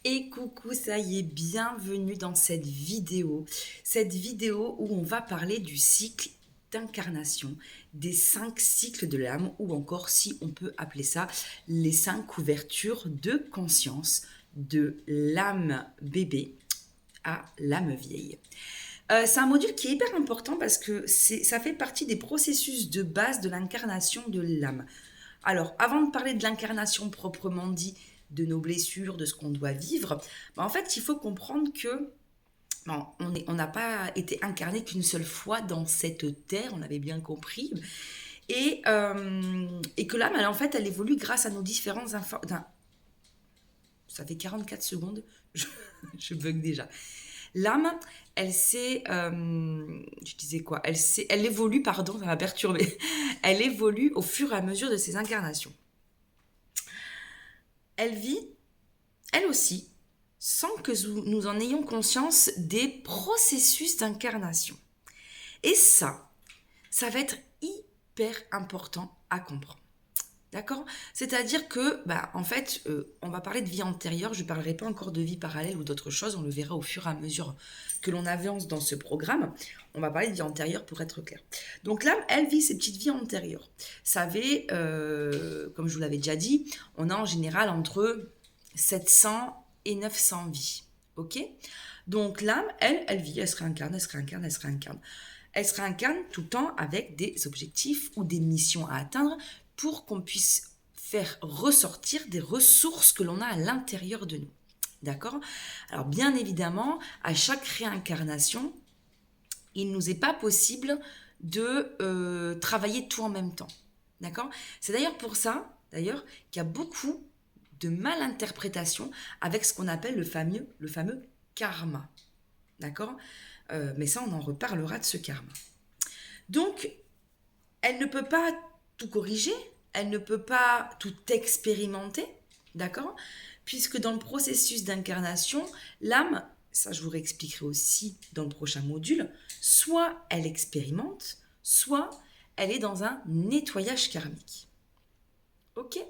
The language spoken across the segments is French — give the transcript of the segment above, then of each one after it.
Et coucou, ça y est, bienvenue dans cette vidéo. Cette vidéo où on va parler du cycle d'incarnation, des 5 cycles de l'âme, ou encore, si on peut appeler ça, les 5 ouvertures de conscience de l'âme bébé à l'âme vieille. C'est un module qui est hyper important parce que ça fait partie des processus de base de l'incarnation de l'âme. Alors, avant de parler de l'incarnation proprement dit, de nos blessures, de ce qu'on doit vivre, en fait, il faut comprendre que on n'a pas été incarné qu'une seule fois dans cette terre, on l'avait bien compris, et que l'âme, en fait, elle évolue grâce à nos différents ça fait 44 secondes, je, je bug déjà. L'âme, je disais quoi, elle évolue, pardon, ça m'a perturbée, elle évolue au fur et à mesure de ses incarnations. Elle vit, elle aussi, sans que nous en ayons conscience, des processus d'incarnation. Et ça va être hyper important à comprendre. D'accord. C'est-à-dire que, en fait, on va parler de vie antérieure, je ne parlerai pas encore de vie parallèle ou d'autres choses, on le verra au fur et à mesure que l'on avance dans ce programme. On va parler de vie antérieure pour être clair. Donc l'âme, elle vit ses petites vies antérieures. Ça va, comme je vous l'avais déjà dit, on a en général entre 700 et 900 vies. Ok. Donc l'âme, elle vit, elle se réincarne, elle se réincarne, elle se réincarne. Elle se réincarne tout le temps avec des objectifs ou des missions à atteindre pour qu'on puisse faire ressortir des ressources que l'on a à l'intérieur de nous. D'accord. Alors bien évidemment, à chaque réincarnation, il ne nous est pas possible de travailler tout en même temps. D'accord. C'est d'ailleurs pour ça, qu'il y a beaucoup de malinterprétations avec ce qu'on appelle le fameux karma. D'accord. Mais ça, on en reparlera de ce karma. Donc, elle ne peut pas tout corriger, elle ne peut pas tout expérimenter, d'accord. Puisque dans le processus d'incarnation, l'âme, ça je vous réexpliquerai aussi dans le prochain module, soit elle expérimente, soit elle est dans un nettoyage karmique. Ok.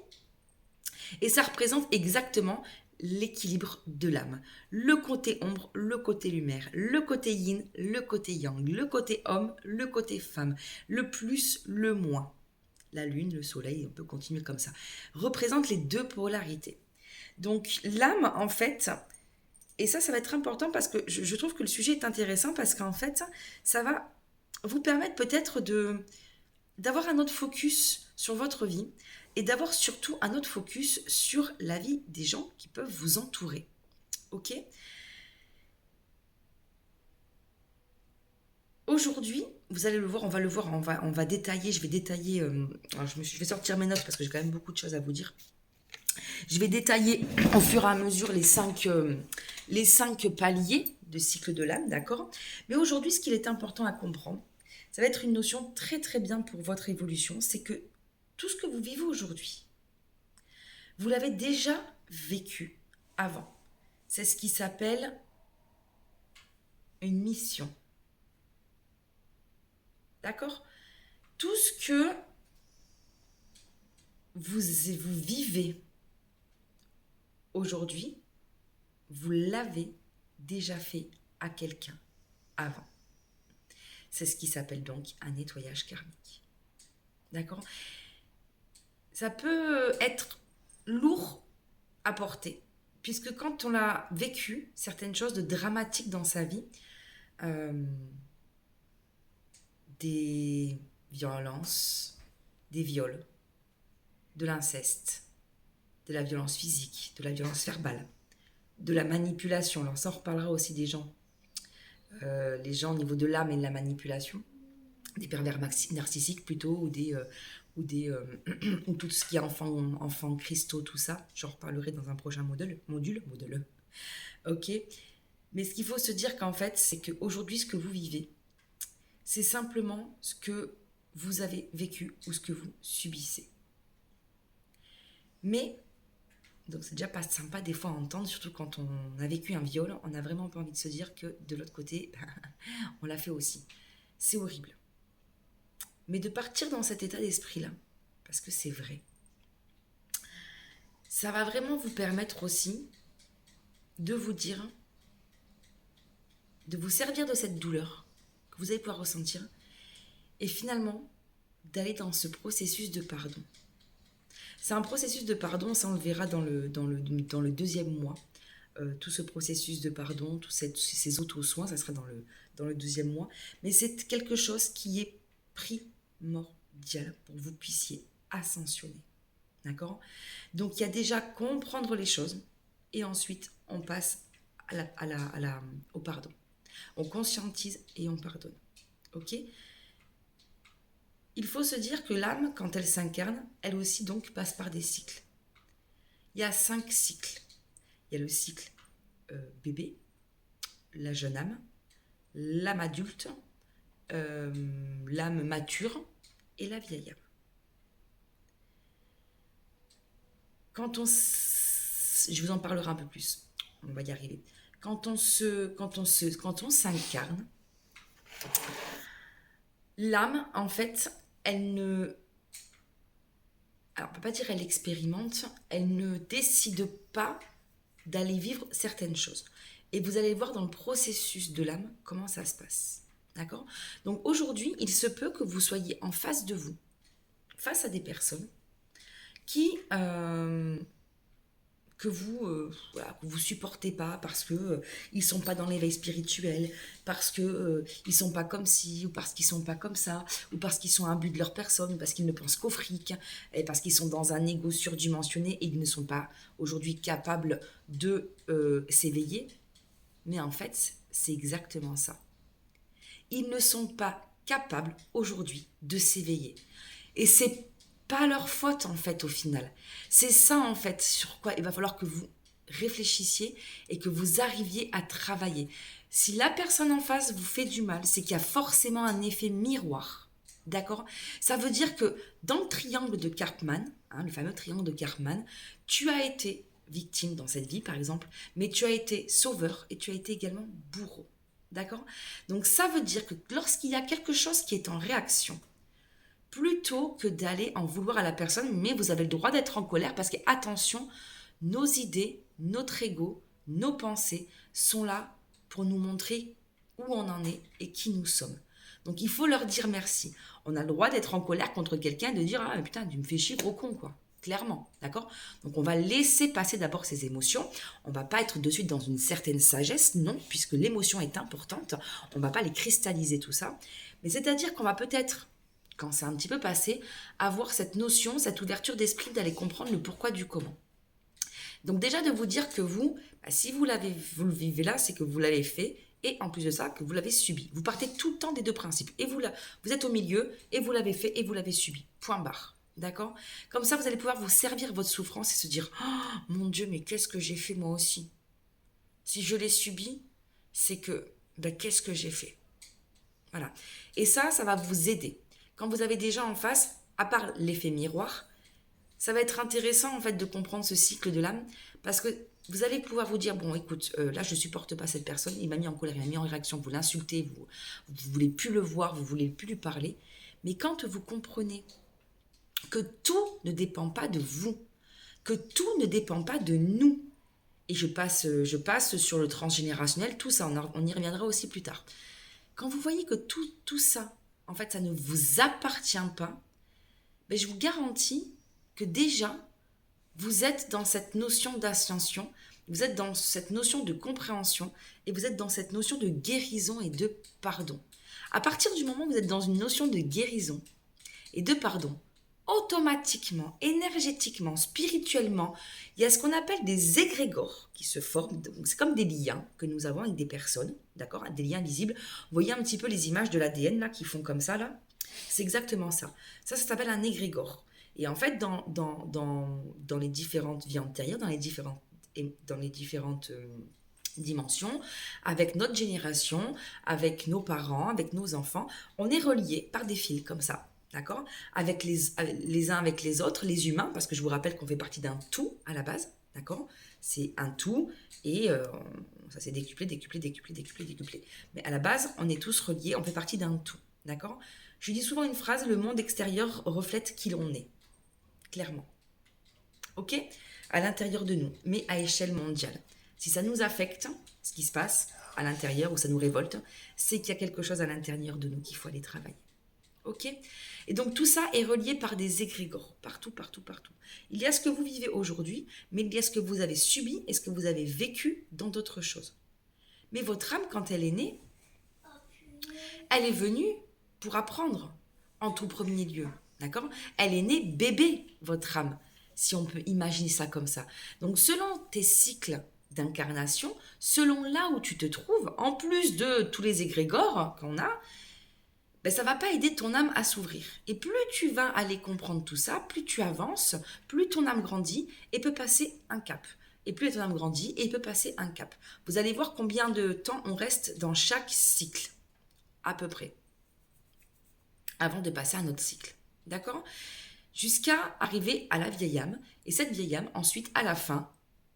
Et ça représente exactement l'équilibre de l'âme. Le côté ombre, le côté lumière, le côté yin, le côté yang, le côté homme, le côté femme, le plus, le moins. La lune, le soleil, on peut continuer comme ça, représente les deux polarités. Donc l'âme, en fait, et ça va être important parce que je trouve que le sujet est intéressant parce qu'en fait, ça va vous permettre peut-être d'avoir un autre focus sur votre vie et d'avoir surtout un autre focus sur la vie des gens qui peuvent vous entourer. Ok. Aujourd'hui, vous allez le voir, on va détailler, je vais détailler, je vais sortir mes notes parce que j'ai quand même beaucoup de choses à vous dire. Je vais détailler au fur et à mesure les cinq paliers de cycle de l'âme, d'accord. Mais aujourd'hui, ce qu'il est important à comprendre, ça va être une notion très très bien pour votre évolution, c'est que tout ce que vous vivez aujourd'hui, vous l'avez déjà vécu avant. C'est ce qui s'appelle une mission. D'accord. Tout ce que vous vivez aujourd'hui, vous l'avez déjà fait à quelqu'un avant. C'est ce qui s'appelle donc un nettoyage karmique. D'accord. Ça peut être lourd à porter, puisque quand on a vécu certaines choses de dramatiques dans sa vie, des violences, des viols, de l'inceste, de la violence physique, de la violence verbale, de la manipulation. Alors ça, on reparlera aussi des gens. Les gens au niveau de l'âme et de la manipulation, des pervers narcissiques plutôt, ou tout ce qui est enfant cristaux, tout ça. J'en reparlerai dans un prochain module. Ok. Mais ce qu'il faut se dire qu'en fait, c'est qu'aujourd'hui, ce que vous vivez, c'est simplement ce que vous avez vécu ou ce que vous subissez. Mais, donc c'est déjà pas sympa des fois à entendre, surtout quand on a vécu un viol, on n'a vraiment pas envie de se dire que de l'autre côté, on l'a fait aussi. C'est horrible. Mais de partir dans cet état d'esprit-là, parce que c'est vrai, ça va vraiment vous permettre aussi de vous dire, de vous servir de cette douleur que vous allez pouvoir ressentir et finalement d'aller dans ce processus de pardon. C'est un processus de pardon, ça on le verra dans le deuxième mois. Tout ce processus de pardon, tous ces auto-soins, ça sera dans le deuxième mois. Mais c'est quelque chose qui est primordial pour que vous puissiez ascensionner. D'accord? Donc il y a déjà comprendre les choses et ensuite on passe au pardon. On conscientise et on pardonne. Ok? Il faut se dire que l'âme, quand elle s'incarne, elle aussi donc passe par des cycles. Il y a 5 cycles. Il y a le cycle bébé, la jeune âme, l'âme adulte, l'âme mature et la vieille âme. Je vous en parlerai un peu plus, on va y arriver. Quand on s'incarne, l'âme, en fait, elle ne... Alors, on ne peut pas dire elle expérimente, elle ne décide pas d'aller vivre certaines choses. Et vous allez voir dans le processus de l'âme comment ça se passe. D'accord? Donc aujourd'hui, il se peut que vous soyez en face de vous, face à des personnes qui... que vous supportez pas parce que ils sont pas dans l'éveil spirituel, parce que ils sont pas comme ci, ou parce qu'ils sont pas comme ça, ou parce qu'ils sont imbus de leur personne, ou parce qu'ils ne pensent qu'au fric, et parce qu'ils sont dans un ego surdimensionné et ils ne sont pas aujourd'hui capables de s'éveiller. Mais en fait, c'est exactement ça. Ils ne sont pas capables aujourd'hui de s'éveiller. Et c'est pas leur faute en fait au final. C'est ça en fait sur quoi il va falloir que vous réfléchissiez et que vous arriviez à travailler. Si la personne en face vous fait du mal, c'est qu'il y a forcément un effet miroir. D'accord? Ça veut dire que dans le triangle de Karpman, le fameux triangle de Karpman, tu as été victime dans cette vie par exemple, mais tu as été sauveur et tu as été également bourreau. D'accord? Donc ça veut dire que lorsqu'il y a quelque chose qui est en réaction, plutôt que d'aller en vouloir à la personne, mais vous avez le droit d'être en colère parce que, attention, nos idées, notre ego, nos pensées sont là pour nous montrer où on en est et qui nous sommes. Donc il faut leur dire merci. On a le droit d'être en colère contre quelqu'un et de dire « Ah putain, tu me fais chier, gros con, quoi ». Clairement, d'accord? Donc on va laisser passer d'abord ces émotions. On va pas être de suite dans une certaine sagesse, non, puisque l'émotion est importante. On va pas les cristalliser tout ça. Mais c'est-à-dire qu'on va peut-être, quand c'est un petit peu passé, avoir cette notion, cette ouverture d'esprit d'aller comprendre le pourquoi du comment. Donc déjà de vous dire que vous, si vous le vivez là, c'est que vous l'avez fait, et en plus de ça, que vous l'avez subi. Vous partez tout le temps des deux principes. Et vous êtes au milieu, et vous l'avez fait, et vous l'avez subi. Point barre. D'accord? Comme ça, vous allez pouvoir vous servir votre souffrance et se dire « Oh mon Dieu, mais qu'est-ce que j'ai fait moi aussi ?» Si je l'ai subi, c'est que, qu'est-ce que j'ai fait? Voilà. Et ça va vous aider. Quand vous avez des gens en face, à part l'effet miroir, ça va être intéressant en fait de comprendre ce cycle de l'âme parce que vous allez pouvoir vous dire, bon écoute, là je supporte pas cette personne, il m'a mis en colère, il m'a mis en réaction, vous l'insultez, vous voulez plus le voir, vous voulez plus lui parler. Mais quand vous comprenez que tout ne dépend pas de vous, que tout ne dépend pas de nous, et je passe sur le transgénérationnel, tout ça, on y reviendra aussi plus tard. Quand vous voyez que tout ça, en fait, ça ne vous appartient pas, je vous garantis que déjà, vous êtes dans cette notion d'ascension, vous êtes dans cette notion de compréhension et vous êtes dans cette notion de guérison et de pardon. À partir du moment où vous êtes dans une notion de guérison et de pardon, automatiquement, énergétiquement, spirituellement, il y a ce qu'on appelle des égrégores qui se forment. Donc, c'est comme des liens que nous avons avec des personnes, d'accord, des liens visibles. Vous voyez un petit peu les images de l'ADN là qui font comme ça là. C'est exactement ça. Ça s'appelle un égrégore. Et en fait, dans les différentes vies antérieures, dans les différentes dimensions, avec notre génération, avec nos parents, avec nos enfants, on est reliés par des fils comme ça. D'accord? Avec les uns avec les autres, les humains, parce que je vous rappelle qu'on fait partie d'un tout à la base, d'accord? C'est un tout et ça s'est décuplé. Mais à la base, on est tous reliés, on fait partie d'un tout, d'accord? Je dis souvent une phrase, le monde extérieur reflète qui l'on est, clairement. Ok? À l'intérieur de nous, mais à échelle mondiale. Si ça nous affecte, ce qui se passe à l'intérieur ou ça nous révolte, c'est qu'il y a quelque chose à l'intérieur de nous qu'il faut aller travailler. Ok? Et donc tout ça est relié par des égrégores, partout, partout, partout. Il y a ce que vous vivez aujourd'hui, mais il y a ce que vous avez subi et ce que vous avez vécu dans d'autres choses. Mais votre âme, quand elle est née, elle est venue pour apprendre en tout premier lieu. D'accord? Elle est née bébé, votre âme, si on peut imaginer ça comme ça. Donc selon tes cycles d'incarnation, selon là où tu te trouves, en plus de tous les égrégores qu'on a, ben, ça ne va pas aider ton âme à s'ouvrir. Et plus tu vas aller comprendre tout ça, plus tu avances, plus ton âme grandit et peut passer un cap. Et plus ton âme grandit et peut passer un cap. Vous allez voir combien de temps on reste dans chaque cycle, à peu près, avant de passer à un autre cycle. D'accord? Jusqu'à arriver à la vieille âme. Et cette vieille âme, ensuite, à la fin,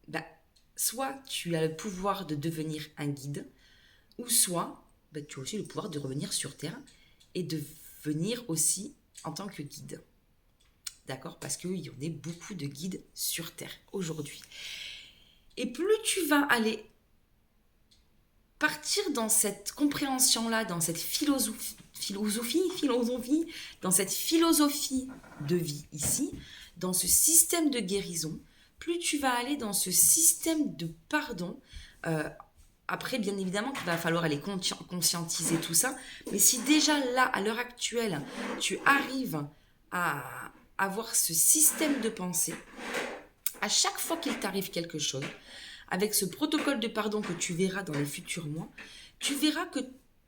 ben, soit tu as le pouvoir de devenir un guide, ou soit ben, tu as aussi le pouvoir de revenir sur Terre et de venir aussi en tant que guide. D'accord? Parce qu'il y en a beaucoup de guides sur Terre aujourd'hui. Et plus tu vas aller partir dans cette compréhension-là, dans cette philosophie, dans cette philosophie de vie ici, dans ce système de guérison, plus tu vas aller dans ce système de pardon. Après, bien évidemment, qu'il va falloir aller conscientiser tout ça. Mais si déjà là, à l'heure actuelle, tu arrives à avoir ce système de pensée, à chaque fois qu'il t'arrive quelque chose, avec ce protocole de pardon que tu verras dans les futurs mois, tu verras que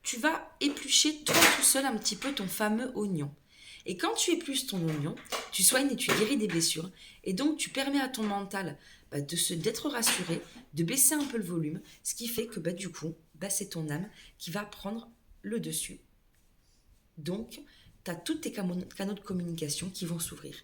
tu vas éplucher toi tout seul un petit peu ton fameux oignon. Et quand tu épluches ton oignon, tu soignes et tu guéris des blessures. Et donc, tu permets à ton mental d'être rassuré, de baisser un peu le volume, ce qui fait que du coup, c'est ton âme qui va prendre le dessus. Donc, tu as tous tes canaux de communication qui vont s'ouvrir.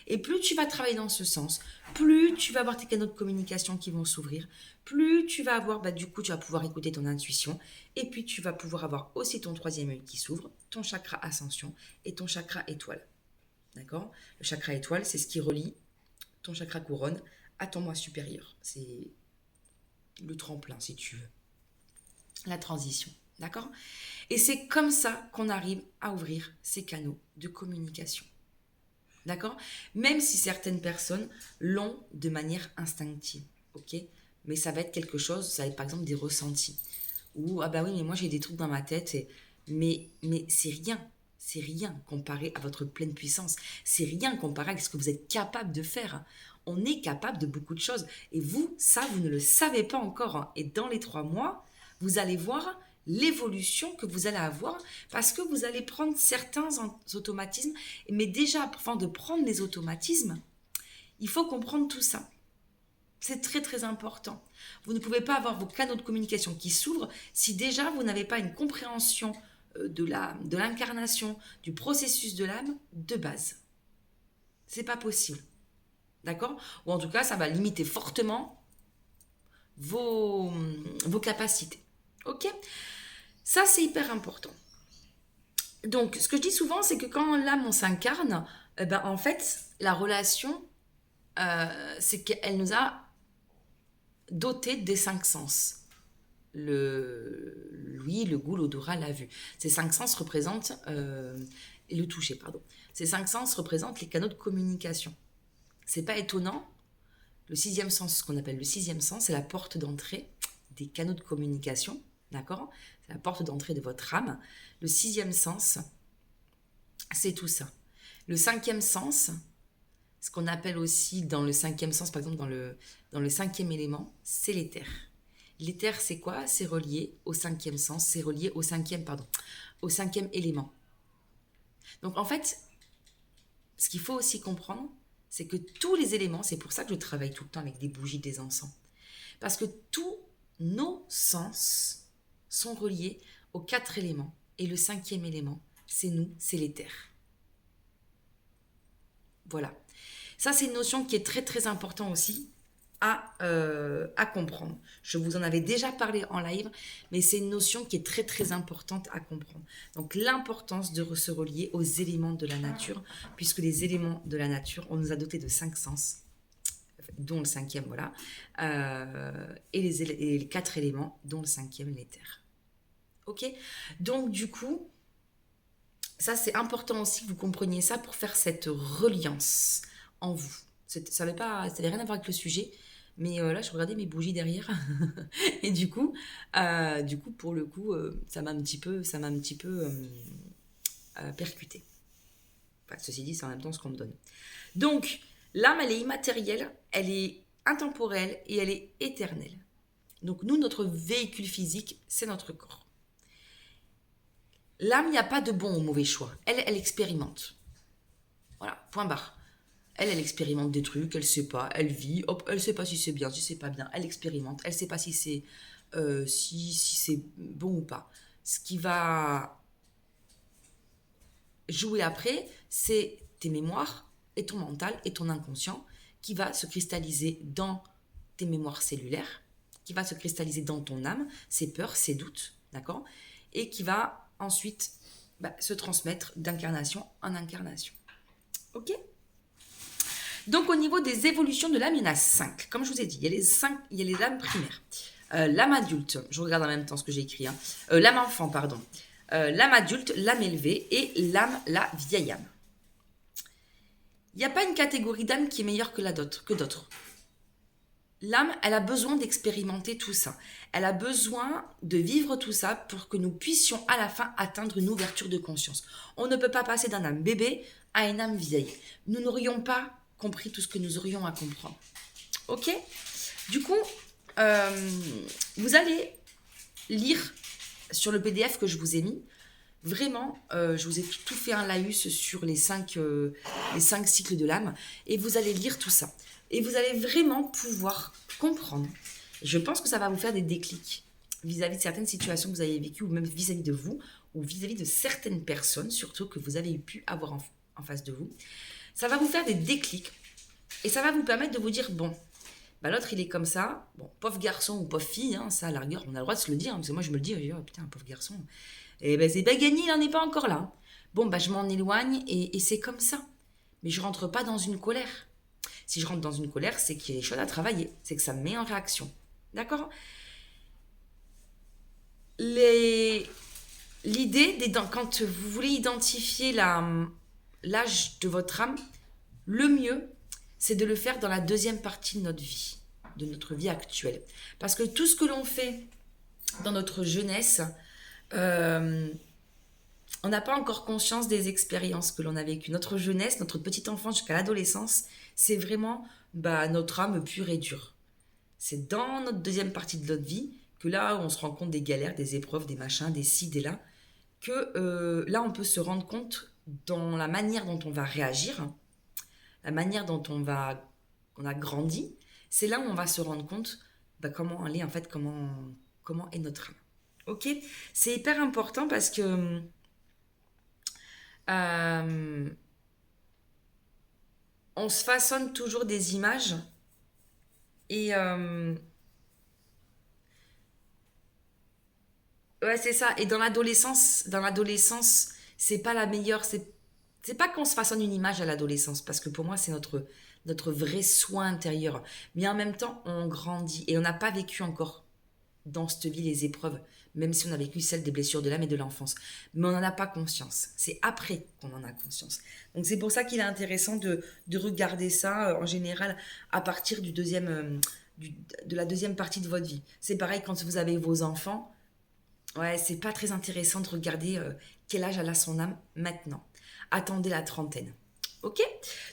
Et plus tu vas travailler dans ce sens, plus tu vas avoir tes canaux de communication qui vont s'ouvrir, plus tu vas avoir, du coup, tu vas pouvoir écouter ton intuition, et puis tu vas pouvoir avoir aussi ton troisième œil qui s'ouvre, ton chakra ascension et ton chakra étoile. D'accord? Le chakra étoile, c'est ce qui relie ton chakra couronne à ton moi supérieur. C'est le tremplin, si tu veux. La transition. D'accord? Et c'est comme ça qu'on arrive à ouvrir ces canaux de communication. D'accord? Même si certaines personnes l'ont de manière instinctive. Ok? Mais ça va être quelque chose, ça va être par exemple des ressentis. Ou, oui, mais moi j'ai des trucs dans ma tête. Mais c'est rien. C'est rien comparé à votre pleine puissance. C'est rien comparé à ce que vous êtes capable de faire. On est capable de beaucoup de choses. Et vous, ça, vous ne le savez pas encore. Et dans les 3 mois, vous allez voir l'évolution que vous allez avoir parce que vous allez prendre certains automatismes. Mais déjà, avant de prendre les automatismes, il faut comprendre tout ça. C'est très très important. Vous ne pouvez pas avoir vos canaux de communication qui s'ouvrent si déjà vous n'avez pas une compréhension de l'incarnation, du processus de l'âme de base. C'est pas possible. D'accord? Ou en tout cas, ça va limiter fortement vos capacités. Ok? Ça, c'est hyper important. Donc, ce que je dis souvent, c'est que quand l'âme, on s'incarne, en fait, la relation, c'est qu'elle nous a dotés des 5 sens. L'ouïe, le goût, l'odorat, la vue. Ces 5 sens représentent... le toucher, pardon. Ces 5 sens représentent les canaux de communication. C'est pas étonnant. Le 6e sens, ce qu'on appelle le 6e sens, c'est la porte d'entrée des canaux de communication. D'accord? C'est la porte d'entrée de votre âme. Le 6e sens, c'est tout ça. Le 5e sens, ce qu'on appelle aussi dans le 5e sens, par exemple dans le 5e élément, c'est l'éther. L'éther, c'est quoi? C'est relié au 5e sens, c'est relié au 5e élément. Donc en fait, ce qu'il faut aussi comprendre, c'est que tous les éléments, c'est pour ça que je travaille tout le temps avec des bougies, des encens. Parce que tous nos sens sont reliés aux 4 éléments. Et le 5e élément, c'est nous, c'est l'éther. Voilà. Ça, c'est une notion qui est très, très importante aussi à comprendre. Je vous en avais déjà parlé en live, mais c'est une notion qui est très, très importante à comprendre. Donc, l'importance de se relier aux éléments de la nature, puisque les éléments de la nature, on nous a dotés de 5 sens. dont le cinquième, voilà, et les 4 éléments, dont le cinquième, l'éther. Ok? Donc, du coup, ça, c'est important aussi que vous compreniez ça pour faire cette reliance en vous. Ça n'avait rien à voir avec le sujet, mais là, je regardais mes bougies derrière. Et du coup, pour le coup, ça m'a un petit peu percuté. Enfin, ceci dit, c'est en même temps ce qu'on me donne. Donc, l'âme, elle est immatérielle, elle est intemporelle et elle est éternelle. Donc, nous, notre véhicule physique, c'est notre corps. L'âme, il n'y a pas de bon ou mauvais choix. Elle expérimente. Voilà, point barre. Elle expérimente des trucs, elle sait pas, elle vit, hop, elle sait pas si c'est bien, si c'est pas bien, elle expérimente, elle sait pas si c'est si c'est bon ou pas. Ce qui va jouer après, c'est tes mémoires et ton mental et ton inconscient qui va se cristalliser dans tes mémoires cellulaires, qui va se cristalliser dans ton âme, ses peurs, ses doutes, d'accord? Et qui va ensuite se transmettre d'incarnation en incarnation. Ok? Donc, au niveau des évolutions de l'âme, il y en a 5. Comme je vous ai dit, il y a les âmes primaires. L'âme adulte, je regarde en même temps ce que j'ai écrit. L'âme enfant, pardon. L'âme adulte, l'âme élevée et l'âme, la vieille âme. Il n'y a pas une catégorie d'âme qui est meilleure que d'autres. L'âme, elle a besoin d'expérimenter tout ça. Elle a besoin de vivre tout ça pour que nous puissions à la fin atteindre une ouverture de conscience. On ne peut pas passer d'un âme bébé à une âme vieille. Nous n'aurions pas compris tout ce que nous aurions à comprendre. Ok? Du coup, vous allez lire sur le PDF que je vous ai mis. Vraiment, je vous ai tout fait un laïus sur les 5 cycles de l'âme. Et vous allez lire tout ça. Et vous allez vraiment pouvoir comprendre. Je pense que ça va vous faire des déclics vis-à-vis de certaines situations que vous avez vécues, ou même vis-à-vis de vous, ou vis-à-vis de certaines personnes, surtout que vous avez pu avoir en face de vous. Ça va vous faire des déclics. Et ça va vous permettre de vous dire, bon, l'autre il est comme ça, bon, pauvre garçon ou pauvre fille, hein, ça à la rigueur, on a le droit de se le dire, hein, parce que moi je me le dis, oh, putain, pauvre garçon. Et c'est pas gagné, il n'en est pas encore là. Bon, je m'en éloigne et c'est comme ça. Mais je rentre pas dans une colère. Si je rentre dans une colère, c'est qu'il y a des choses à travailler, c'est que ça me met en réaction. D'accord? L'idée, quand vous voulez identifier l'âge de votre âme, le mieux, c'est de le faire dans la deuxième partie de notre vie, de notre vie actuelle. Parce que tout ce que l'on fait dans notre jeunesse, on n'a pas encore conscience des expériences que l'on a vécues. Notre jeunesse, notre petite enfance jusqu'à l'adolescence, c'est vraiment notre âme pure et dure. C'est dans notre deuxième partie de notre vie que là, on se rend compte des galères, des épreuves, des machins, des ci, des là, que là, on peut se rendre compte dans la manière dont on va réagir, la manière dont on a grandi. C'est là où on va se rendre compte comment elle est, en fait, comment est notre âme. Ok? C'est hyper important parce que on se façonne toujours des images et ouais, c'est ça. Et dans l'adolescence, c'est pas la meilleure. C'est pas qu'on se façonne une image à l'adolescence, parce que pour moi, c'est notre vrai soin intérieur. Mais en même temps, on grandit et on n'a pas vécu encore dans cette vie les épreuves, même si on a vécu celles des blessures de l'âme et de l'enfance. Mais on n'en a pas conscience. C'est après qu'on en a conscience. Donc c'est pour ça qu'il est intéressant de regarder ça en général à partir de la deuxième partie de votre vie. C'est pareil quand vous avez vos enfants. Ouais, c'est pas très intéressant de regarder quel âge elle a son âme maintenant. Attendez la trentaine. Ok?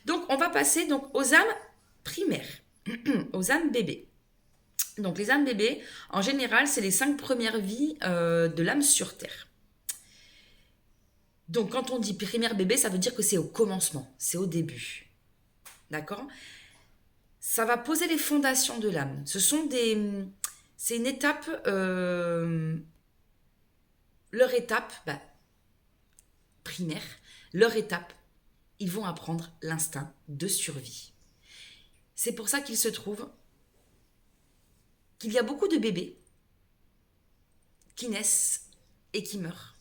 Donc on va passer aux âmes primaires, aux âmes bébés. Donc les âmes bébés, en général, c'est les 5 premières vies de l'âme sur Terre. Donc quand on dit primaire bébé, ça veut dire que c'est au commencement, c'est au début. D'accord? Ça va poser les fondations de l'âme. C'est une étape, leur étape primaire, leur étape, ils vont apprendre l'instinct de survie. C'est pour ça qu'il se trouve qu'il y a beaucoup de bébés qui naissent et qui meurent,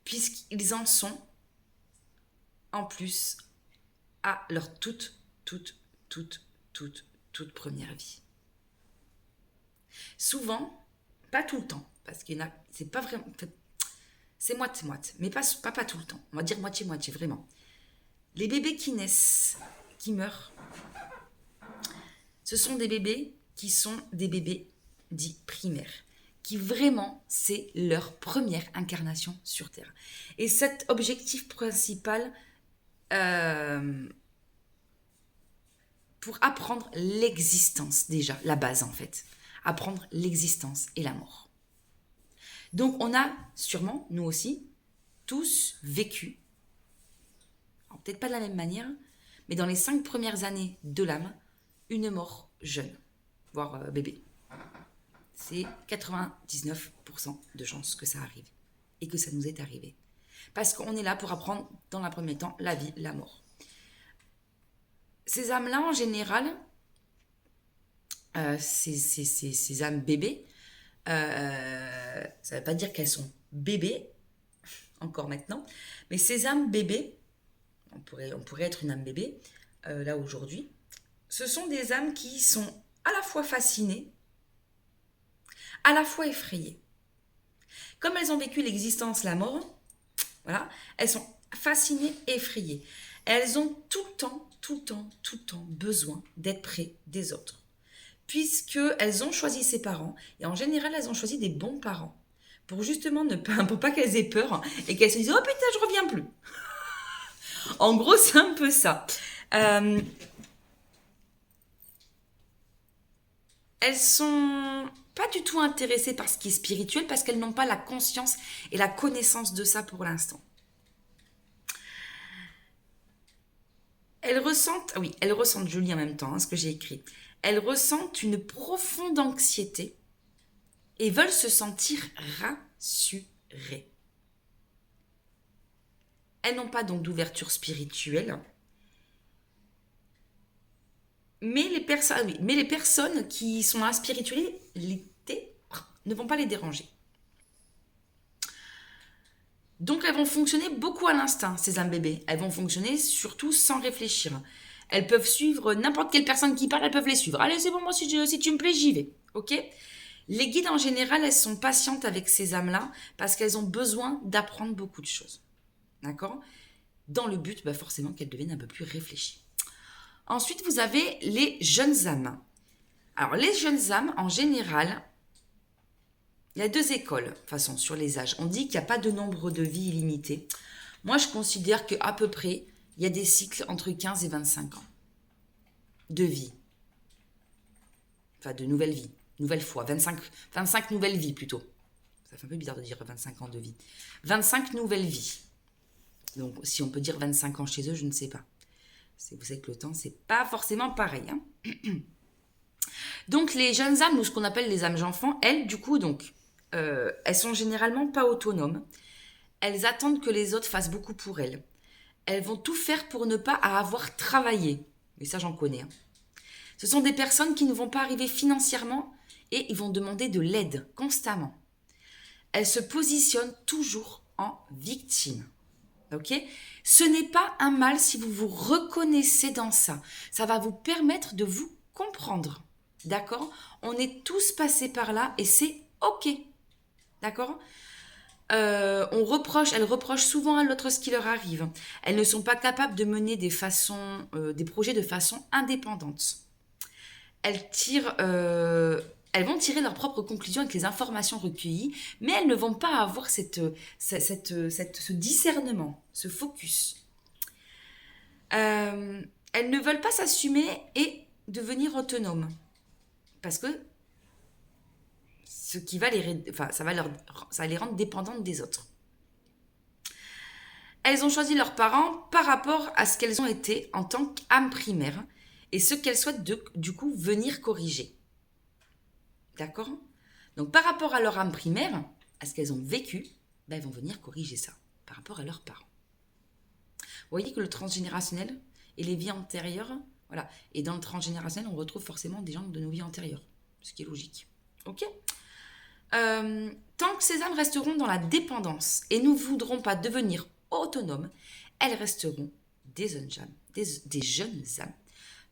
puisqu'ils en sont, en plus, à leur toute toute première vie. Souvent, pas tout le temps, parce qu'il y en a, c'est pas vraiment, en fait, c'est moite-moite, mais pas tout le temps. On va dire moitié-moitié, vraiment. Les bébés qui naissent, qui meurent, ce sont des bébés qui sont des bébés dits primaires, qui vraiment, c'est leur première incarnation sur Terre. Et cet objectif principal, pour apprendre l'existence déjà, la base en fait. Apprendre l'existence et la mort. Donc on a sûrement, nous aussi, tous vécu, alors, peut-être pas de la même manière, mais dans les 5 premières années de l'âme, une mort jeune, voire bébé. C'est 99% de chances que ça arrive et que ça nous est arrivé. Parce qu'on est là pour apprendre, dans un premier temps, la vie, la mort. Ces âmes-là, en général, ces âmes bébés, ça ne veut pas dire qu'elles sont bébés, encore maintenant, mais ces âmes bébés, on pourrait être une âme bébé, là aujourd'hui, ce sont des âmes qui sont à la fois fascinées, à la fois effrayées. Comme elles ont vécu l'existence, la mort, voilà, elles sont fascinées et effrayées. Elles ont tout le temps besoin d'être près des autres. Puisqu'elles ont choisi ses parents, et en général, elles ont choisi des bons parents, pour justement pour pas qu'elles aient peur, et qu'elles se disent « Oh putain, je reviens plus !» En gros, c'est un peu ça. Elles sont pas du tout intéressées par ce qui est spirituel, parce qu'elles n'ont pas la conscience et la connaissance de ça pour l'instant. Elles ressentent, je lis en même temps ce que j'ai écrit. Elles ressentent une profonde anxiété et veulent se sentir rassurées. Elles n'ont pas donc d'ouverture spirituelle, mais les personnes qui sont dans la spiritualité ne vont pas les déranger. Donc elles vont fonctionner beaucoup à l'instinct, ces âmes bébés. Elles vont fonctionner surtout sans réfléchir. Elles peuvent suivre n'importe quelle personne qui parle, elles peuvent les suivre. Allez, c'est bon, moi, si tu me plais, j'y vais. Ok ? Les guides, en général, elles sont patientes avec ces âmes-là parce qu'elles ont besoin d'apprendre beaucoup de choses. D'accord ? Dans le but, forcément, qu'elles deviennent un peu plus réfléchies. Ensuite, vous avez les jeunes âmes. Alors, les jeunes âmes, en général, il y a 2 écoles, de toute façon, sur les âges. On dit qu'il n'y a pas de nombre de vies illimité. Moi, je considère qu'à peu près, il y a des cycles entre 15 et 25 ans de vie. Enfin, de nouvelles vies. Nouvelle fois. 25 nouvelles vies, plutôt. Ça fait un peu bizarre de dire 25 ans de vie. 25 nouvelles vies. Donc, si on peut dire 25 ans chez eux, je ne sais pas. Vous savez que le temps, c'est pas forcément pareil. Donc, les jeunes âmes, ou ce qu'on appelle les âmes enfants, elles, du coup, donc, elles sont généralement pas autonomes. Elles attendent que les autres fassent beaucoup pour elles. Elles vont tout faire pour ne pas avoir travaillé. Mais ça, j'en connais. Ce sont des personnes qui ne vont pas arriver financièrement et ils vont demander de l'aide constamment. Elles se positionnent toujours en victime. Ok ? Ce n'est pas un mal si vous vous reconnaissez dans ça. Ça va vous permettre de vous comprendre. D'accord ? On est tous passés par là et c'est ok. D'accord ? Elles reprochent souvent à l'autre ce qui leur arrive. Elles ne sont pas capables de mener des projets de façon indépendante. Elles vont tirer leurs propres conclusions avec les informations recueillies, mais elles ne vont pas avoir ce discernement, ce focus. Elles ne veulent pas s'assumer et devenir autonomes, parce que ce qui va ça va les rendre dépendantes des autres. Elles ont choisi leurs parents par rapport à ce qu'elles ont été en tant qu'âmes primaires et ce qu'elles souhaitent du coup venir corriger. D'accord ? Donc par rapport à leur âme primaire, à ce qu'elles ont vécu, elles vont venir corriger ça par rapport à leurs parents. Vous voyez que le transgénérationnel et les vies antérieures, voilà. Et dans le transgénérationnel, on retrouve forcément des gens de nos vies antérieures, ce qui est logique. Ok ? Tant que ces âmes resteront dans la dépendance et ne voudront pas devenir autonomes, elles resteront des jeunes âmes.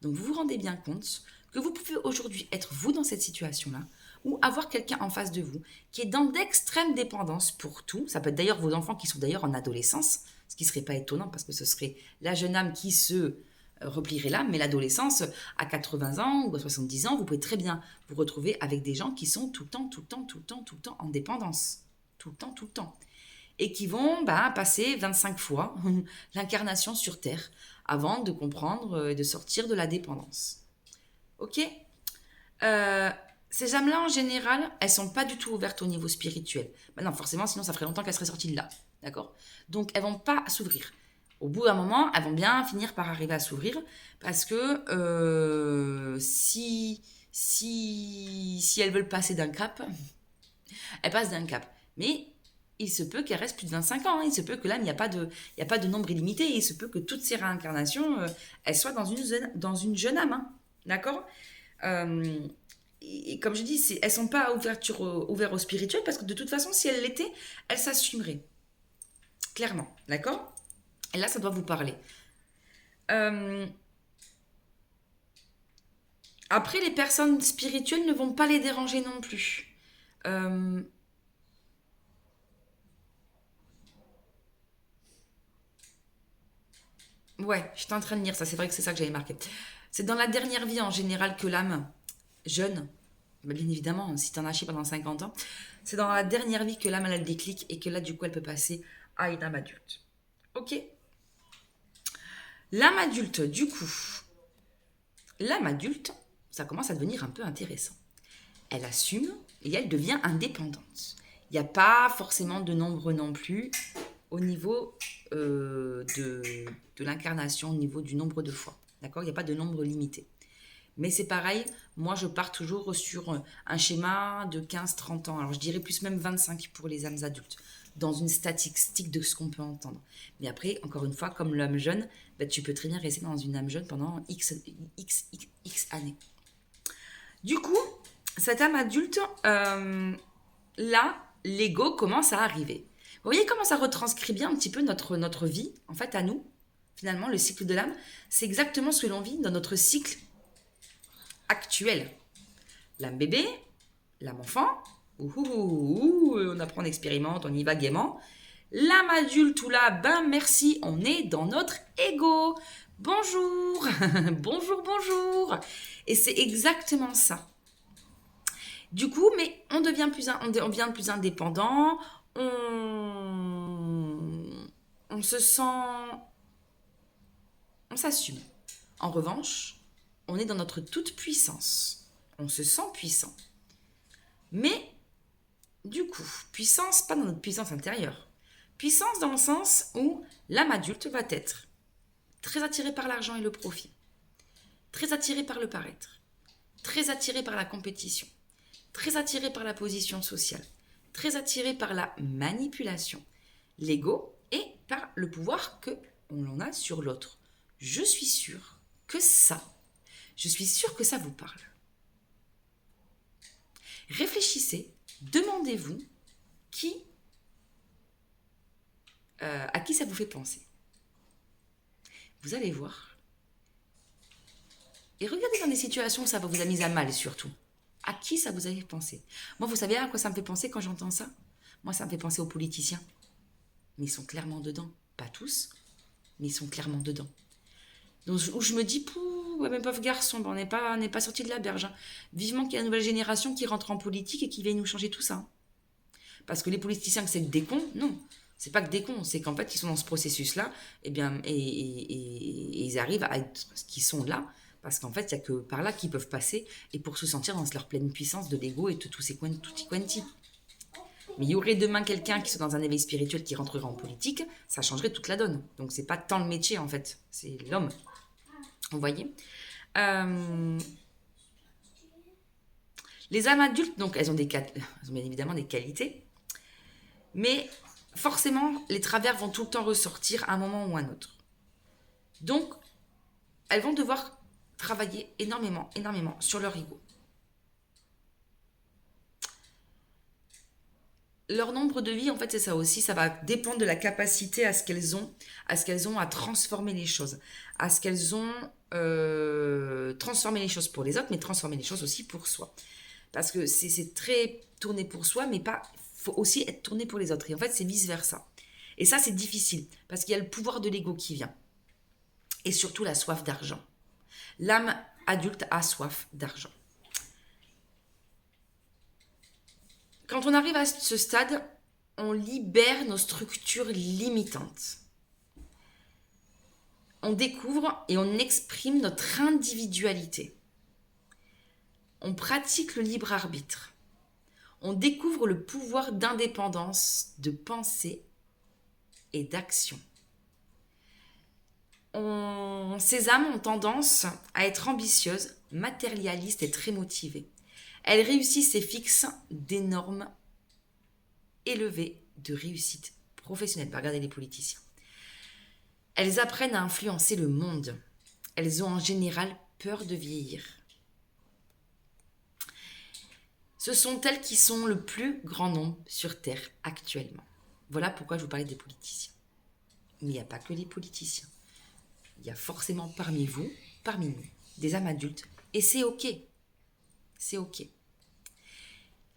Donc vous vous rendez bien compte que vous pouvez aujourd'hui être vous dans cette situation-là, ou avoir quelqu'un en face de vous qui est dans d'extrêmes dépendances pour tout. Ça peut être d'ailleurs vos enfants qui sont d'ailleurs en adolescence, ce qui ne serait pas étonnant parce que ce serait la jeune âme qui se replierait là, mais l'adolescence, à 80 ans ou à 70 ans, vous pouvez très bien vous retrouver avec des gens qui sont tout le temps en dépendance. Tout le temps. Et qui vont passer 25 fois l'incarnation sur Terre avant de comprendre et de sortir de la dépendance. Ok. Ces âmes-là, en général, elles sont pas du tout ouvertes au niveau spirituel. Non, forcément, sinon ça ferait longtemps qu'elles seraient sorties de là. D'accord. Donc, elles vont pas s'ouvrir. Au bout d'un moment, elles vont bien finir par arriver à s'ouvrir parce que si elles veulent passer d'un cap, elles passent d'un cap. Mais il se peut qu'elles restent plus de 25 ans. Il se peut que là, il n'y a pas de nombre illimité. Il se peut que toutes ces réincarnations, elles soient dans une jeune âme. Hein. D'accord. Et comme je dis, elles ne sont pas ouvertes au spirituel parce que de toute façon, si elles l'étaient, elles s'assumeraient. Clairement. D'accord. Et là, ça doit vous parler. Après, les personnes spirituelles ne vont pas les déranger non plus. Ouais, j'étais en train de lire ça. C'est vrai que c'est ça que j'avais marqué. C'est dans la dernière vie en général que l'âme jeune, bien évidemment, si tu en as chié pendant 50 ans, c'est dans la dernière vie que l'âme elle a le déclic et que là, du coup, elle peut passer à une âme adulte. Ok. L'âme adulte, du coup, ça commence à devenir un peu intéressant. Elle assume et elle devient indépendante. Il n'y a pas forcément de nombre non plus au niveau de l'incarnation, au niveau du nombre de fois. D'accord. Il n'y a pas de nombre limité. Mais c'est pareil, moi je pars toujours sur un schéma de 15-30 ans. Alors je dirais plus même 25 pour les âmes adultes, dans une statistique de ce qu'on peut entendre. Mais après, encore une fois, comme l'âme jeune, tu peux très bien rester dans une âme jeune pendant X années. Du coup, cette âme adulte, là, l'ego commence à arriver. Vous voyez comment ça retranscrit bien un petit peu notre vie, en fait, à nous. Finalement, le cycle de l'âme, c'est exactement ce que l'on vit dans notre cycle actuel. L'âme bébé, l'âme enfant, on apprend, on expérimente, on y va gaiement. L'âme adulte ou là, merci, on est dans notre ego. Bonjour, bonjour. Et c'est exactement ça. Du coup, mais on devient plus indépendant, on se sent, on s'assume. En revanche, on est dans notre toute puissance. On se sent puissant. Mais, du coup, puissance, pas dans notre puissance intérieure. Puissance dans le sens où l'âme adulte va être très attirée par l'argent et le profit. Très attirée par le paraître. Très attirée par la compétition. Très attirée par la position sociale. Très attirée par la manipulation. L'ego et par le pouvoir qu'on en a sur l'autre. Je suis sûre que ça vous parle. Réfléchissez, demandez-vous à qui ça vous fait penser. Vous allez voir. Et regardez dans des situations où ça vous a mis à mal surtout. À qui ça vous a fait penser? Moi, vous savez à quoi ça me fait penser quand j'entends ça? Moi, ça me fait penser aux politiciens. Mais ils sont clairement dedans. Pas tous, mais ils sont clairement dedans. Donc, où je me dis, ouais, mais pauvre garçon, on n'est pas sorti de la berge. Hein. Vivement qu'il y ait la nouvelle génération qui rentre en politique et qui vienne nous changer tout ça. Parce que les politiciens, que c'est que des cons, non. C'est pas que des cons, c'est qu'en fait, ils sont dans ce processus-là, et ils arrivent à être ce qu'ils sont là, parce qu'en fait, il n'y a que par là qu'ils peuvent passer, et pour se sentir dans leur pleine puissance de l'ego et de tous ces tutti quanti. Mais il y aurait demain quelqu'un qui soit dans un éveil spirituel qui rentrerait en politique, ça changerait toute la donne. Donc c'est pas tant le métier en fait, c'est l'homme. Vous voyez Les âmes adultes, donc elles ont bien évidemment des qualités, mais forcément les travers vont tout le temps ressortir à un moment ou à un autre. Donc elles vont devoir travailler énormément sur leur ego. Leur nombre de vie, en fait, c'est ça aussi. Ça va dépendre de la capacité à ce qu'elles ont à transformer les choses, à ce qu'elles ont transformer les choses pour les autres, mais transformer les choses aussi pour soi. Parce que c'est très tourné pour soi, mais pas, faut aussi être tourné pour les autres. Et en fait, c'est vice-versa. Et ça, c'est difficile, parce qu'il y a le pouvoir de l'ego qui vient. Et surtout la soif d'argent. L'âme adulte a soif d'argent. Quand on arrive à ce stade, on libère nos structures limitantes. On découvre et on exprime notre individualité. On pratique le libre arbitre. On découvre le pouvoir d'indépendance, de pensée et d'action. Ces âmes ont tendance à être ambitieuses, matérialistes et très motivées. Elles réussissent et fixent des normes élevées de réussite professionnelle. Regardez les politiciens. Elles apprennent à influencer le monde. Elles ont en général peur de vieillir. Ce sont elles qui sont le plus grand nombre sur Terre actuellement. Voilà pourquoi je vous parlais des politiciens. Mais il n'y a pas que les politiciens. Il y a forcément parmi vous, parmi nous, des âmes adultes. Et c'est OK. C'est OK.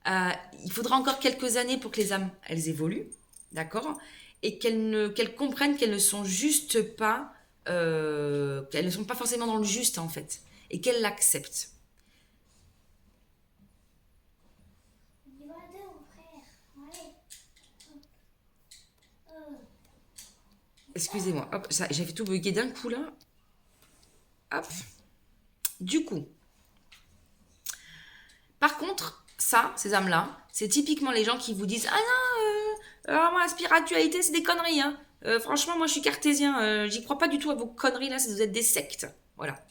Il faudra encore quelques années pour que les âmes, elles évoluent, d'accord ? Et qu'elles comprennent qu'elles ne sont juste pas... qu'elles ne sont pas forcément dans le juste, en fait. Et qu'elles l'acceptent. Excusez-moi, hop, j'avais tout bugué d'un coup, là. Hop. Du coup, par contre, ça, ces âmes-là, c'est typiquement les gens qui vous disent « Ah non, moi, la spiritualité, c'est des conneries. Hein. Franchement, moi, je suis cartésien. J'y crois pas du tout à vos conneries, là, vous êtes des sectes. » Voilà.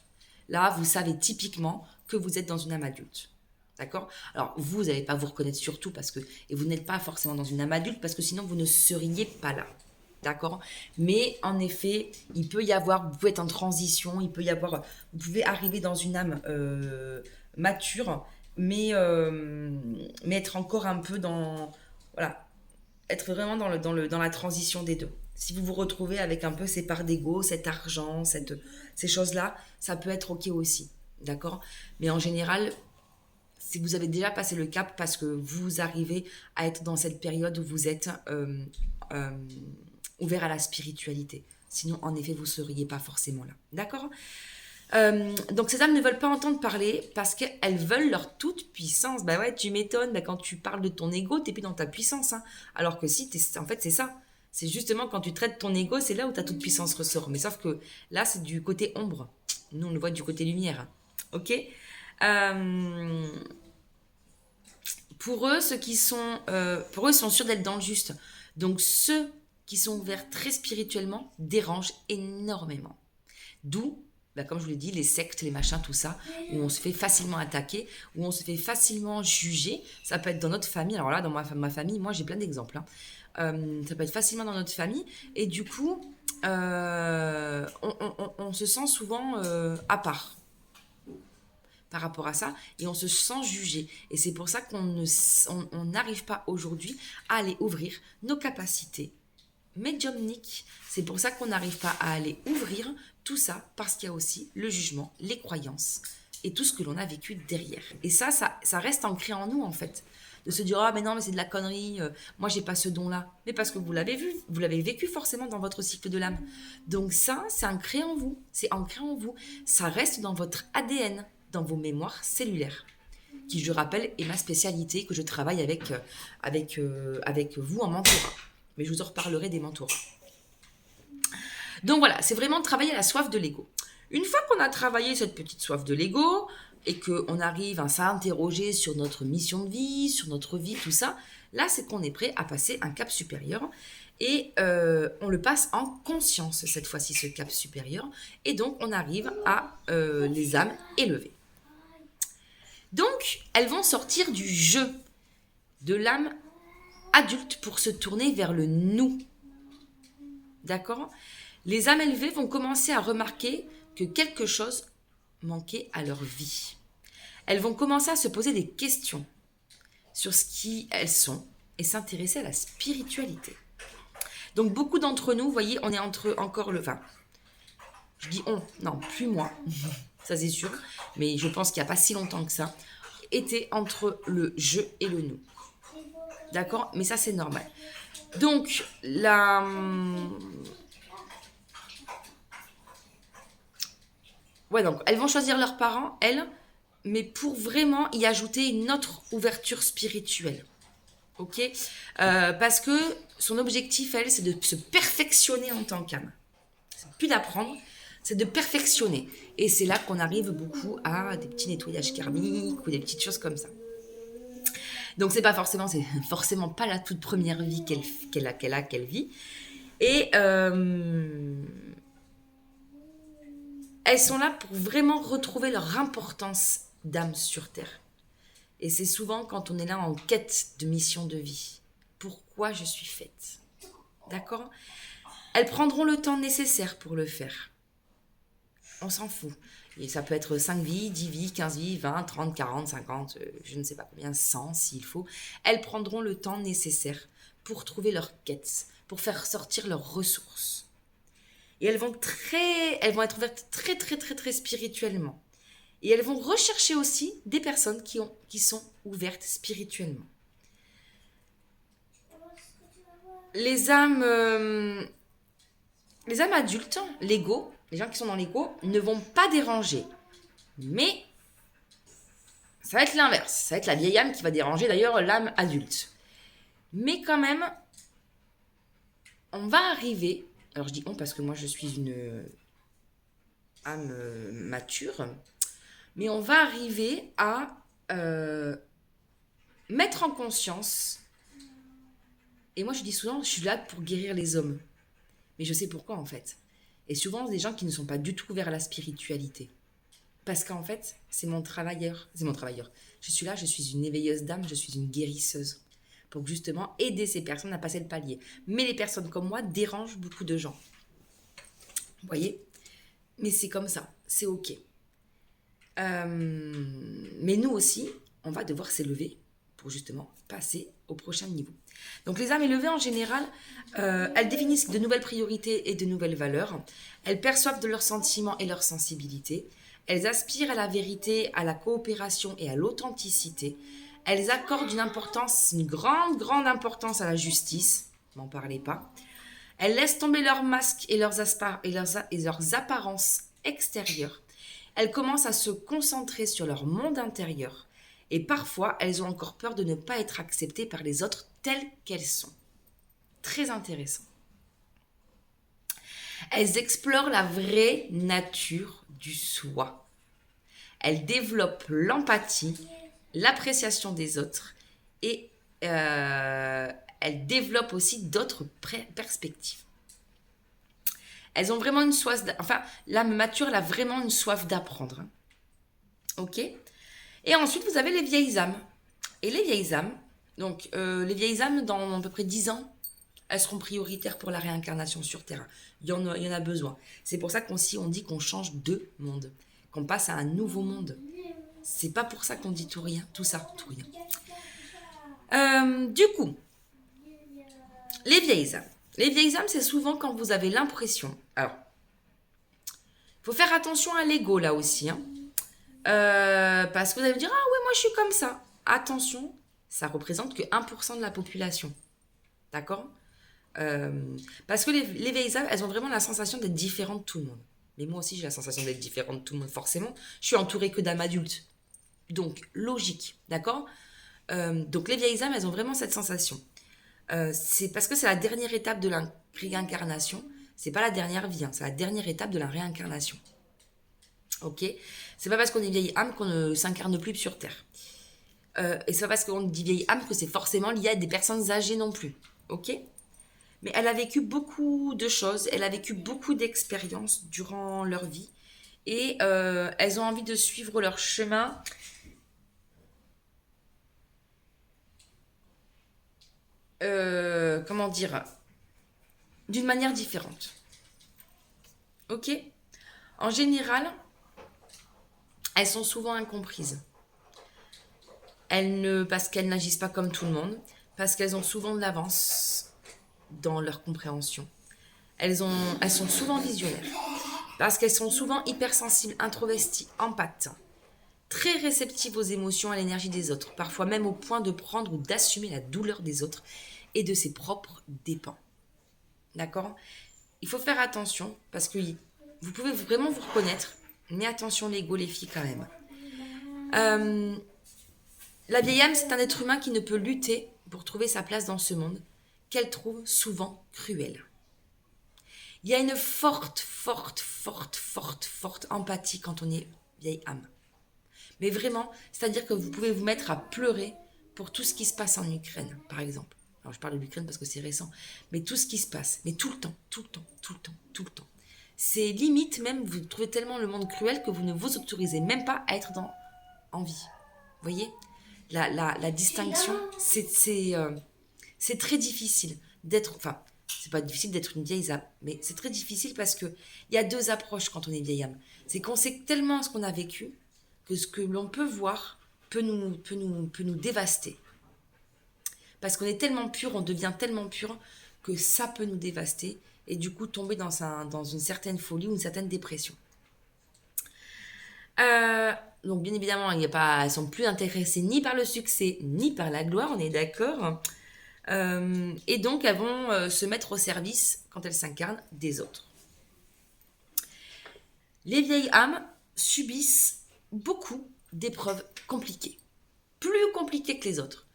Là, vous savez typiquement que vous êtes dans une âme adulte. D'accord ? Alors, vous n'allez pas vous reconnaître surtout parce que... Et vous n'êtes pas forcément dans une âme adulte parce que sinon, vous ne seriez pas là. D'accord ? Mais en effet, il peut y avoir, vous pouvez être en transition, il peut y avoir, vous pouvez arriver dans une âme mature, mais être encore un peu dans, voilà, être vraiment dans la transition des deux. Si vous vous retrouvez avec un peu ces parts d'ego, cet argent, ces choses-là, ça peut être OK aussi. D'accord ? Mais en général, si vous avez déjà passé le cap parce que vous arrivez à être dans cette période où vous êtes... ouvert à la spiritualité. Sinon, en effet, vous ne seriez pas forcément là. D'accord ? Donc, ces âmes ne veulent pas entendre parler parce qu'elles veulent leur toute puissance. Bah ouais, tu m'étonnes. Bah, quand tu parles de ton ego, tu n'es plus dans ta puissance. Hein. Alors que si, en fait, c'est ça. C'est justement quand tu traites ton ego, c'est là où ta toute puissance ressort. Mais sauf que là, c'est du côté ombre. Nous, on le voit du côté lumière. OK ? Pour eux, pour eux, ils sont sûrs d'être dans le juste. Donc, ceux qui sont ouverts très spirituellement dérangent énormément. D'où, comme je vous l'ai dit, les sectes, les machins, tout ça, où on se fait facilement attaquer, où on se fait facilement juger. Ça peut être dans notre famille. Alors là, dans ma famille, moi, j'ai plein d'exemples. Hein. Ça peut être facilement dans notre famille. Et du coup, on se sent souvent à part par rapport à ça, et on se sent jugé. Et c'est pour ça qu'on n'arrive pas aujourd'hui à aller ouvrir nos capacités médiumniques. C'est pour ça qu'on n'arrive pas à aller ouvrir tout ça, parce qu'il y a aussi le jugement, les croyances, et tout ce que l'on a vécu derrière. Et ça reste ancré en nous, en fait. De se dire, ah mais non, mais c'est de la connerie, moi j'ai pas ce don-là. Mais parce que vous l'avez vu, vous l'avez vécu forcément dans votre cycle de l'âme. Donc ça, c'est ancré en vous, ça reste dans votre ADN, dans vos mémoires cellulaires, qui, je rappelle, est ma spécialité, que je travaille avec vous en mentorat. Mais je vous en reparlerai des mentorats. Donc voilà, c'est vraiment travailler la soif de l'ego. Une fois qu'on a travaillé cette petite soif de l'ego, et qu'on arrive à s'interroger sur notre mission de vie, sur notre vie, tout ça, là, c'est qu'on est prêt à passer un cap supérieur. Et on le passe en conscience, cette fois-ci, ce cap supérieur. Et donc, on arrive à les âmes élevées. Donc, elles vont sortir du jeu de l'âme adulte pour se tourner vers le nous. D'accord ? Les âmes élevées vont commencer à remarquer que quelque chose manquait à leur vie. Elles vont commencer à se poser des questions sur ce qui elles sont et s'intéresser à la spiritualité. Donc beaucoup d'entre nous, vous voyez, on est entre encore le... Enfin, je dis on, non, plus moi, ça c'est sûr, mais je pense qu'il n'y a pas si longtemps que ça, était entre le je et le nous. D'accord? Mais ça, c'est normal. Donc, ouais, donc, elles vont choisir leurs parents, elles, mais pour vraiment y ajouter une autre ouverture spirituelle. Ok? Parce que son objectif, elle, c'est de se perfectionner en tant qu'âme. C'est plus d'apprendre, c'est de perfectionner. Et c'est là qu'on arrive beaucoup à des petits nettoyages karmiques ou des petites choses comme ça. Donc c'est forcément pas la toute première vie qu'elle vit. Et elles sont là pour vraiment retrouver leur importance d'âme sur Terre. Et c'est souvent quand on est là en quête de mission de vie. Pourquoi je suis faite? D'accord? Elles prendront le temps nécessaire pour le faire. On s'en fout. Et ça peut être 5 vies, 10 vies, 15 vies, 20, 30, 40, 50, je ne sais pas combien, 100 s'il faut. Elles prendront le temps nécessaire pour trouver leur quête, pour faire sortir leurs ressources. Et elles vont être ouvertes très, très, très, très spirituellement. Et elles vont rechercher aussi des personnes qui sont ouvertes spirituellement. Les âmes adultes, l'ego, les gens qui sont dans l'ego, ne vont pas déranger. Mais ça va être l'inverse. Ça va être la vieille âme qui va déranger d'ailleurs l'âme adulte. Mais quand même, on va arriver, alors je dis on parce que moi je suis une âme mature, mais on va arriver à mettre en conscience, et moi je dis souvent, je suis là pour guérir les hommes. Mais je sais pourquoi en fait. Et souvent des gens qui ne sont pas du tout vers la spiritualité. Parce qu'en fait, c'est mon travailleur. Je suis là, je suis une éveilleuse d'âme, je suis une guérisseuse. Pour justement aider ces personnes à passer le palier. Mais les personnes comme moi dérangent beaucoup de gens. Vous voyez? Mais c'est comme ça, c'est ok. Mais nous aussi, on va devoir s'élever pour justement passer au prochain niveau. Donc les âmes élevées en général, elles définissent de nouvelles priorités et de nouvelles valeurs. Elles perçoivent de leurs sentiments et leurs sensibilités. Elles aspirent à la vérité, à la coopération et à l'authenticité. Elles accordent une grande, grande importance à la justice. N'en parlez pas. Elles laissent tomber leurs masques et leurs apparences extérieures. Elles commencent à se concentrer sur leur monde intérieur. Et parfois, elles ont encore peur de ne pas être acceptées par les autres telles qu'elles sont. Très intéressant. Elles explorent la vraie nature du soi. Elles développent l'empathie, l'appréciation des autres et elles développent aussi d'autres perspectives. Elles ont vraiment une soif, l'âme mature, elle a vraiment une soif d'apprendre. Hein. Ok? Et ensuite, vous avez les vieilles âmes. Et les vieilles âmes, donc les vieilles âmes, dans à peu près 10 ans, elles seront prioritaires pour la réincarnation sur Terre. Il y en a besoin. C'est pour ça qu'on dit qu'on change de monde, qu'on passe à un nouveau monde. C'est pas pour ça qu'on dit tout rien, tout ça, tout rien. Du coup, les vieilles âmes. Les vieilles âmes, c'est souvent quand vous avez l'impression... Alors, il faut faire attention à l'ego là aussi. Hein. Parce que vous allez me dire, ah ouais, moi je suis comme ça. Attention, ça représente que 1% de la population. D'accord? Parce que les vieilles âmes, elles ont vraiment la sensation d'être différentes de tout le monde. Mais moi aussi, j'ai la sensation d'être différente de tout le monde, forcément. Je suis entourée que d'âmes adultes. Donc, logique. D'accord? Donc, les vieilles âmes, elles ont vraiment cette sensation. C'est parce que c'est la dernière étape de la réincarnation. C'est pas la dernière vie, hein, c'est la dernière étape de la réincarnation. Ok? C'est pas parce qu'on est vieille âme qu'on ne s'incarne plus sur Terre. Et c'est pas parce qu'on dit vieille âme que c'est forcément lié à des personnes âgées non plus. Ok? Mais elle a vécu beaucoup de choses, elle a vécu beaucoup d'expériences durant leur vie. Et elles ont envie de suivre leur chemin. Comment dire, d'une manière différente. Ok? En général, elles sont souvent incomprises. Parce qu'elles n'agissent pas comme tout le monde, parce qu'elles ont souvent de l'avance dans leur compréhension. Elles sont souvent visionnaires. Parce qu'elles sont souvent hypersensibles, introverties, empathes, très réceptives aux émotions et à l'énergie des autres, parfois même au point de prendre ou d'assumer la douleur des autres et de ses propres dépens. D'accord? Il faut faire attention parce que vous pouvez vraiment vous reconnaître, mais attention l'ego, les filles, quand même. La vieille âme, c'est un être humain qui ne peut lutter pour trouver sa place dans ce monde, qu'elle trouve souvent cruel. Il y a une forte empathie quand on est vieille âme. Mais vraiment, c'est-à-dire que vous pouvez vous mettre à pleurer pour tout ce qui se passe en Ukraine, par exemple. Alors je parle de l'Ukraine parce que c'est récent, mais tout ce qui se passe, mais tout le temps. C'est limite même, vous trouvez tellement le monde cruel que vous ne vous autorisez même pas à être en vie. Vous voyez la distinction, c'est très difficile d'être... Enfin, c'est pas difficile d'être une vieille âme, mais c'est très difficile parce qu'il y a deux approches quand on est vieille âme. C'est qu'on sait tellement ce qu'on a vécu que ce que l'on peut voir peut nous dévaster. Parce qu'on est tellement pur, on devient tellement pur que ça peut nous dévaster et du coup tomber dans une certaine folie ou une certaine dépression. Donc bien évidemment, elles sont plus intéressées ni par le succès ni par la gloire, on est d'accord. Et donc elles vont se mettre au service, quand elles s'incarnent, des autres. Les vieilles âmes subissent beaucoup d'épreuves compliquées, plus compliquées que les autres.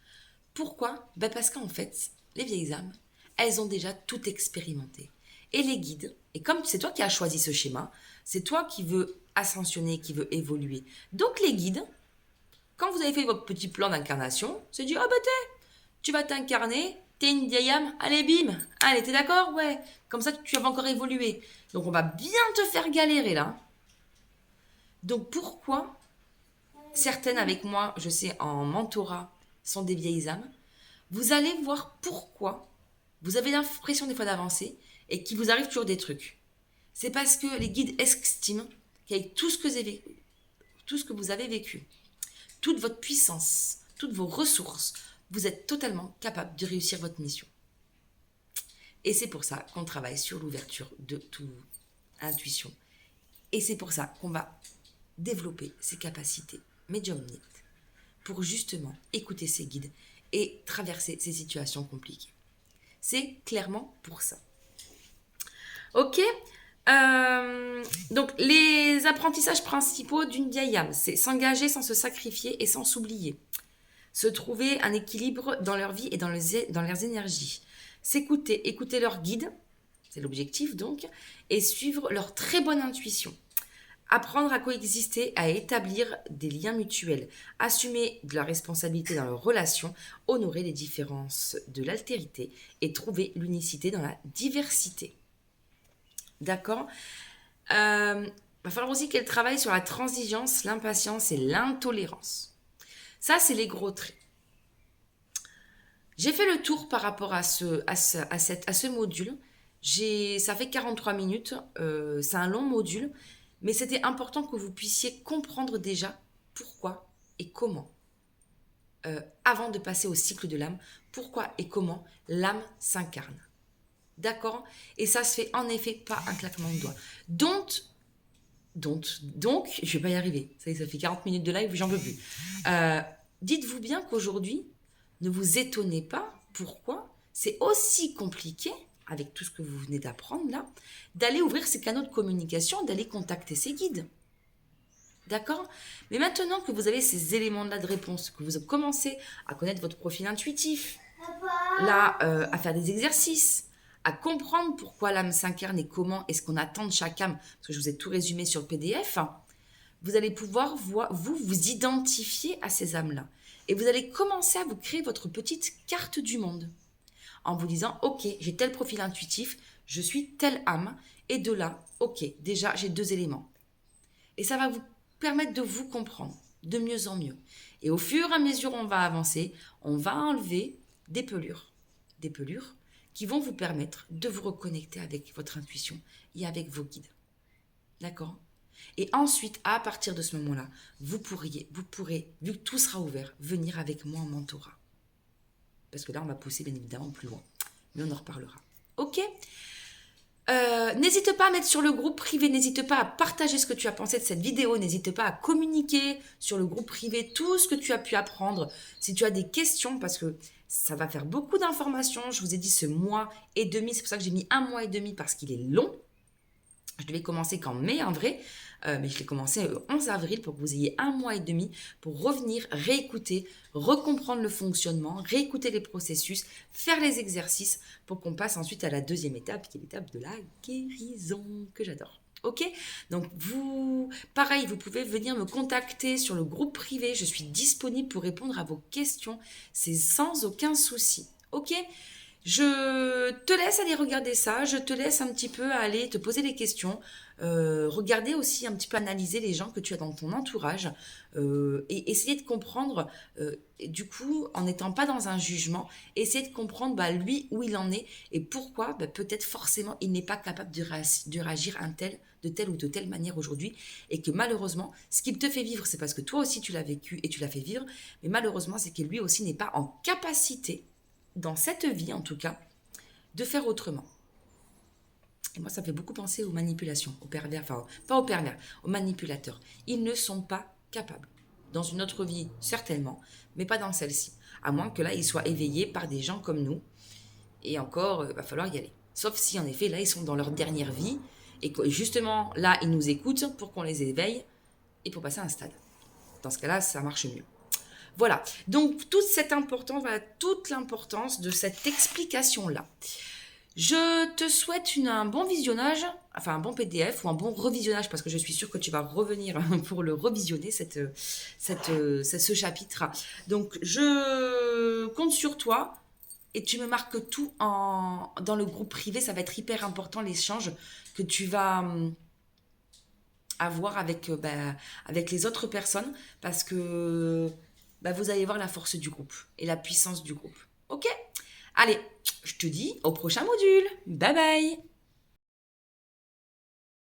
Pourquoi ? Parce qu'en fait, les vieilles âmes, elles ont déjà tout expérimenté. Et les guides, et comme c'est toi qui as choisi ce schéma, c'est toi qui veux ascensionner, qui veux évoluer. Donc les guides, quand vous avez fait votre petit plan d'incarnation, c'est dit, tu vas t'incarner, t'es une vieille âme, allez bim, allez t'es d'accord, ouais, comme ça tu vas encore évoluer. Donc on va bien te faire galérer là. Donc pourquoi certaines avec moi, je sais en mentorat, sont des vieilles âmes, vous allez voir pourquoi vous avez l'impression des fois d'avancer et qu'il vous arrive toujours des trucs. C'est parce que les guides estiment qu'avec tout ce que vous avez vécu, toute votre puissance, toutes vos ressources, vous êtes totalement capable de réussir votre mission. Et c'est pour ça qu'on travaille sur l'ouverture de toute intuition. Et c'est pour ça qu'on va développer ces capacités médiumniques pour justement écouter ces guides et traverser ces situations compliquées. C'est clairement pour ça. Ok. Donc les apprentissages principaux d'une vieille âme, c'est s'engager sans se sacrifier et sans s'oublier. Se trouver un équilibre dans leur vie et dans leurs énergies. S'écouter, écouter leurs guides, c'est l'objectif donc, et suivre leur très bonne intuition. Apprendre à coexister, à établir des liens mutuels, assumer de la responsabilité dans leurs relations, honorer les différences de l'altérité et trouver l'unicité dans la diversité. D'accord ? Va falloir aussi qu'elle travaille sur la transigence, l'impatience et l'intolérance. Ça, c'est les gros traits. J'ai fait le tour par rapport à ce module. Ça fait 43 minutes. C'est un long module. Mais c'était important que vous puissiez comprendre déjà pourquoi et comment, avant de passer au cycle de l'âme, pourquoi et comment l'âme s'incarne. D'accord ? Et ça se fait en effet pas un claquement de doigts. Donc, je vais pas y arriver. Ça fait 40 minutes de live, j'en peux plus. Dites-vous bien qu'aujourd'hui, ne vous étonnez pas pourquoi c'est aussi compliqué, avec tout ce que vous venez d'apprendre là, d'aller ouvrir ces canaux de communication, d'aller contacter ces guides. D'accord ? Mais maintenant que vous avez ces éléments-là de réponse, que vous commencez à connaître votre profil intuitif, là, à faire des exercices, à comprendre pourquoi l'âme s'incarne et comment est-ce qu'on attend de chaque âme, parce que je vous ai tout résumé sur le PDF, vous allez pouvoir vous identifier à ces âmes-là. Et vous allez commencer à vous créer votre petite carte du monde. En vous disant, ok, j'ai tel profil intuitif, je suis telle âme, et de là, ok, déjà j'ai 2 éléments. Et ça va vous permettre de vous comprendre de mieux en mieux. Et au fur et à mesure où on va avancer, on va enlever des pelures qui vont vous permettre de vous reconnecter avec votre intuition et avec vos guides. D'accord ? Et ensuite, à partir de ce moment-là, vous pourrez, vu que tout sera ouvert, venir avec moi en mentorat. Parce que là, on va pousser bien évidemment plus loin. Mais on en reparlera. Ok ? N'hésite pas à mettre sur le groupe privé, n'hésite pas à partager ce que tu as pensé de cette vidéo, n'hésite pas à communiquer sur le groupe privé tout ce que tu as pu apprendre. Si tu as des questions, parce que ça va faire beaucoup d'informations, je vous ai dit ce mois et demi, c'est pour ça que j'ai mis 1 mois et demi parce qu'il est long. Je devais commencer qu'en mai en vrai, mais je l'ai commencé le 11 avril pour que vous ayez 1 mois et demi pour revenir, réécouter, recomprendre le fonctionnement, réécouter les processus, faire les exercices pour qu'on passe ensuite à la deuxième étape qui est l'étape de la guérison que j'adore. Ok, donc pareil, vous pouvez venir me contacter sur le groupe privé. Je suis disponible pour répondre à vos questions. C'est sans aucun souci. Ok, je te laisse aller regarder ça, je te laisse un petit peu aller te poser des questions, regarder aussi un petit peu analyser les gens que tu as dans ton entourage et essayer de comprendre, du coup, en n'étant pas dans un jugement, essayer de comprendre lui où il en est et pourquoi peut-être forcément il n'est pas capable de réagir de telle ou de telle manière aujourd'hui et que malheureusement, ce qu'il te fait vivre, c'est parce que toi aussi tu l'as vécu et tu l'as fait vivre, mais malheureusement, c'est que lui aussi n'est pas en capacité dans cette vie en tout cas, de faire autrement. Et moi, ça me fait beaucoup penser aux manipulations, aux pervers, enfin, pas aux pervers, aux manipulateurs. Ils ne sont pas capables. Dans une autre vie, certainement, mais pas dans celle-ci. À moins que là, ils soient éveillés par des gens comme nous. Et encore, il va falloir y aller. Sauf si, en effet, là, ils sont dans leur dernière vie. Et que, justement, là, ils nous écoutent pour qu'on les éveille et pour passer à un stade. Dans ce cas-là, ça marche mieux. Voilà, donc toute cette importance, voilà, toute l'importance de cette explication-là. Je te souhaite un bon visionnage, enfin un bon PDF ou un bon revisionnage parce que je suis sûre que tu vas revenir pour le revisionner, ce chapitre. Donc je compte sur toi et tu me marques tout dans le groupe privé, ça va être hyper important l'échange que tu vas avoir avec les autres personnes parce que vous allez voir la force du groupe et la puissance du groupe. Ok ? Allez, je te dis au prochain module. Bye bye.